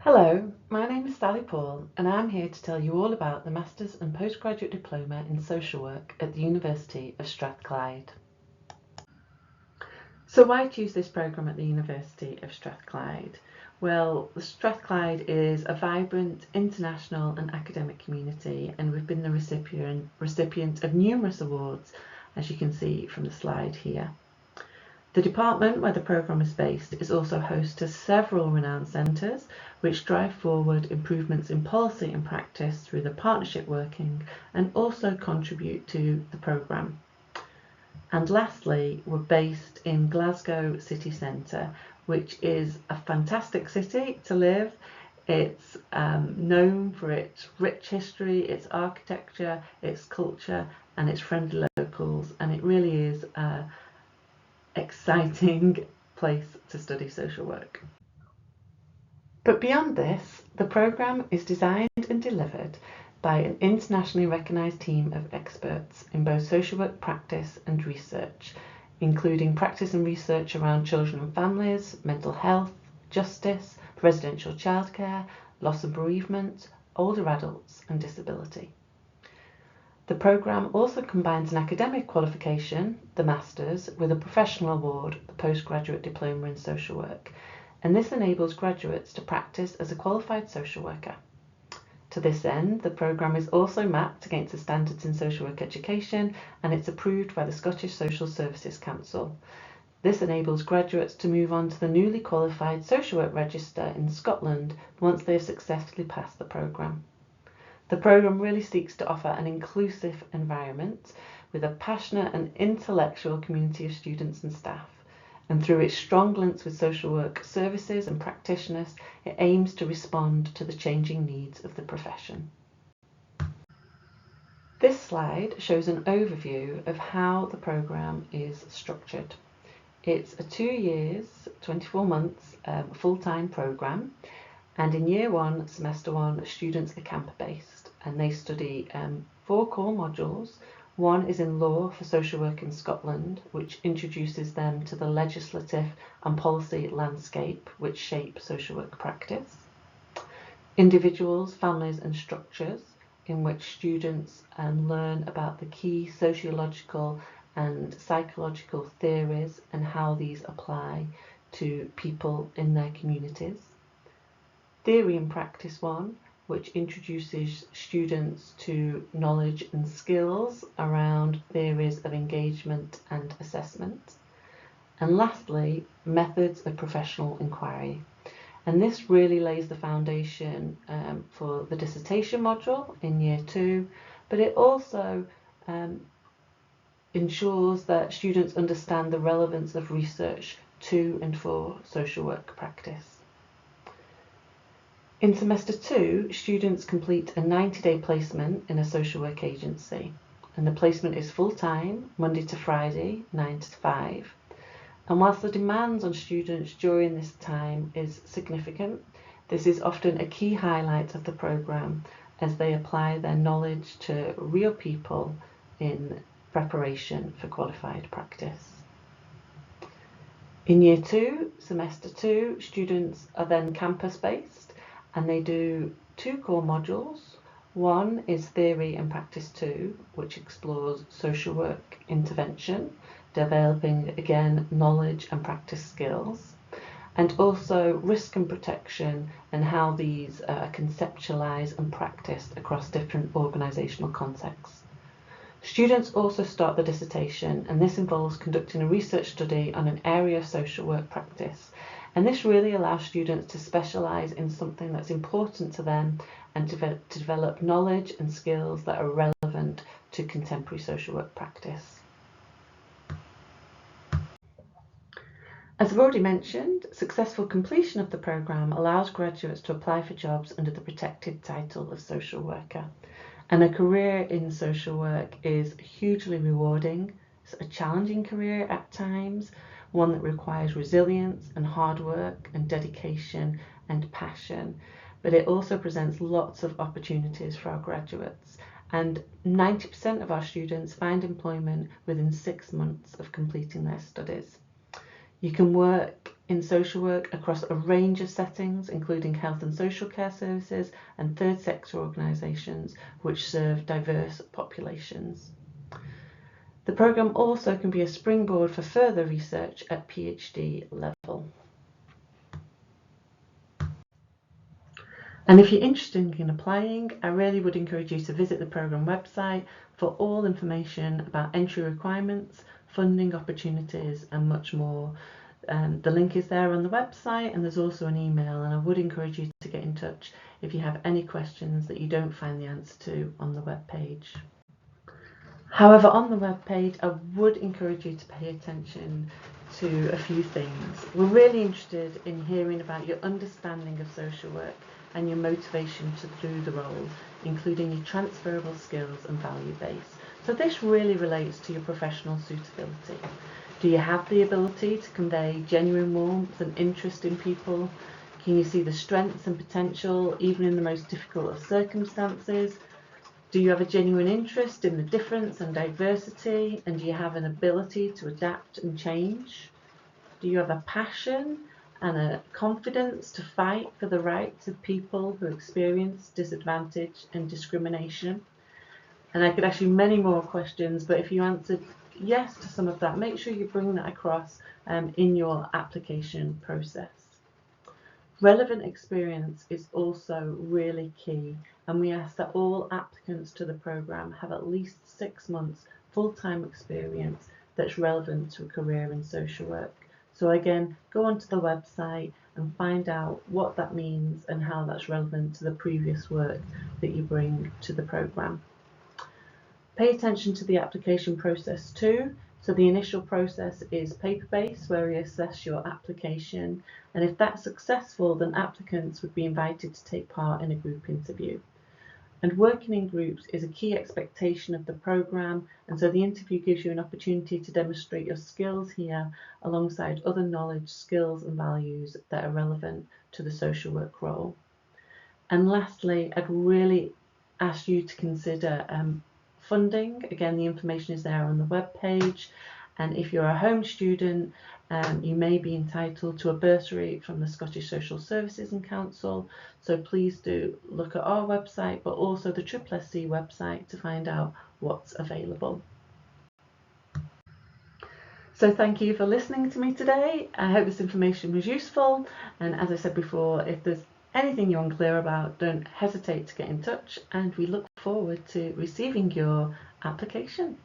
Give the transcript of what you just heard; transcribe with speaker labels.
Speaker 1: Hello, my name is Sally Paul and I'm here to tell you all about the Masters and Postgraduate Diploma in Social Work at the University of Strathclyde. So why choose this programme at the University of Strathclyde? Well, Strathclyde is a vibrant international and academic community, and we've been the recipient of numerous awards, as you can see from the slide here. The department where the programme is based is also host to several renowned centres which drive forward improvements in policy and practice through the partnership working and also contribute to the programme. And lastly, we're based in Glasgow city centre, which is a fantastic city to live. It's known for its rich history, its architecture, its culture and its friendly locals, and it really is exciting place to study social work. But beyond this, the programme is designed and delivered by an internationally recognised team of experts in both social work practice and research, including practice and research around children and families, mental health, justice, residential childcare, loss and bereavement, older adults and disability. The programme also combines an academic qualification, the Masters, with a professional award, the Postgraduate Diploma in Social Work, and this enables graduates to practice as a qualified social worker. To this end, the programme is also mapped against the standards in social work education, and it's approved by the Scottish Social Services Council. This enables graduates to move on to the newly qualified social work register in Scotland once they have successfully passed the programme. The programme really seeks to offer an inclusive environment with a passionate and intellectual community of students and staff. And through its strong links with social work services and practitioners, it aims to respond to the changing needs of the profession. This slide shows an overview of how the programme is structured. It's a 2 years, 24 months full-time programme. And in year one, semester one, students are camper-based and they study 4 core modules. One is in law for social work in Scotland, which introduces them to the legislative and policy landscape which shape social work practice. Individuals, families and structures, in which students learn about the key sociological and psychological theories and how these apply to people in their communities. Theory and Practice 1, which introduces students to knowledge and skills around theories of engagement and assessment. And lastly, Methods of Professional Inquiry. And this really lays the foundation for the dissertation module in year 2, but it also ensures that students understand the relevance of research to and for social work practice. In semester 2, students complete a 90-day placement in a social work agency, and the placement is full-time, Monday to Friday, 9 to 5. And whilst the demands on students during this time is significant, this is often a key highlight of the programme as they apply their knowledge to real people in preparation for qualified practice. In year 2, semester 2, students are then campus-based, and they do 2 core modules. One is Theory and Practice 2, which explores social work intervention, developing again knowledge and practice skills, and also risk and protection and how these are conceptualised and practiced across different organisational contexts. Students also start the dissertation, and this involves conducting a research study on an area of social work practice. And this really allows students to specialise in something that's important to them and to develop knowledge and skills that are relevant to contemporary social work practice. As I've already mentioned, successful completion of the programme allows graduates to apply for jobs under the protected title of social worker. And a career in social work is hugely rewarding. It's a challenging career at times, one that requires resilience and hard work and dedication and passion, but it also presents lots of opportunities for our graduates. And 90% of our students find employment within 6 months of completing their studies. You can work in social work across a range of settings, including health and social care services and third sector organisations which serve diverse populations. The programme also can be a springboard for further research at PhD level. And if you're interested in applying, I really would encourage you to visit the programme website for all information about entry requirements, funding opportunities and much more. The link is there on the website, and there's also an email, and I would encourage you to get in touch if you have any questions that you don't find the answer to on the web page. However, on the web page, I would encourage you to pay attention to a few things. We're really interested in hearing about your understanding of social work and your motivation to do the role, including your transferable skills and value base. So this really relates to your professional suitability. Do you have the ability to convey genuine warmth and interest in people? Can you see the strengths and potential even in the most difficult of circumstances? Do you have a genuine interest in the difference and diversity? And do you have an ability to adapt and change? Do you have a passion and a confidence to fight for the rights of people who experience disadvantage and discrimination? And I could ask you many more questions, but if you answered yes to some of that, make sure you bring that across in your application process. Relevant experience is also really key, and we ask that all applicants to the programme have at least 6 months full-time experience that's relevant to a career in social work. So again, go onto the website and find out what that means and how that's relevant to the previous work that you bring to the programme. Pay attention to the application process too. So the initial process is paper-based, where we assess your application, and if that's successful, then applicants would be invited to take part in a group interview. And working in groups is a key expectation of the programme, and so the interview gives you an opportunity to demonstrate your skills here alongside other knowledge, skills and values that are relevant to the social work role. And lastly, I'd really ask you to consider funding. Again, the information is there on the web page, and if you're a home student, you may be entitled to a bursary from the Scottish Social Services and Council, so please do look at our website but also the SSC website to find out what's available. So thank you for listening to me today. I hope this information was useful, and as I said before, if there's anything you're unclear about, don't hesitate to get in touch, and we look forward to receiving your application.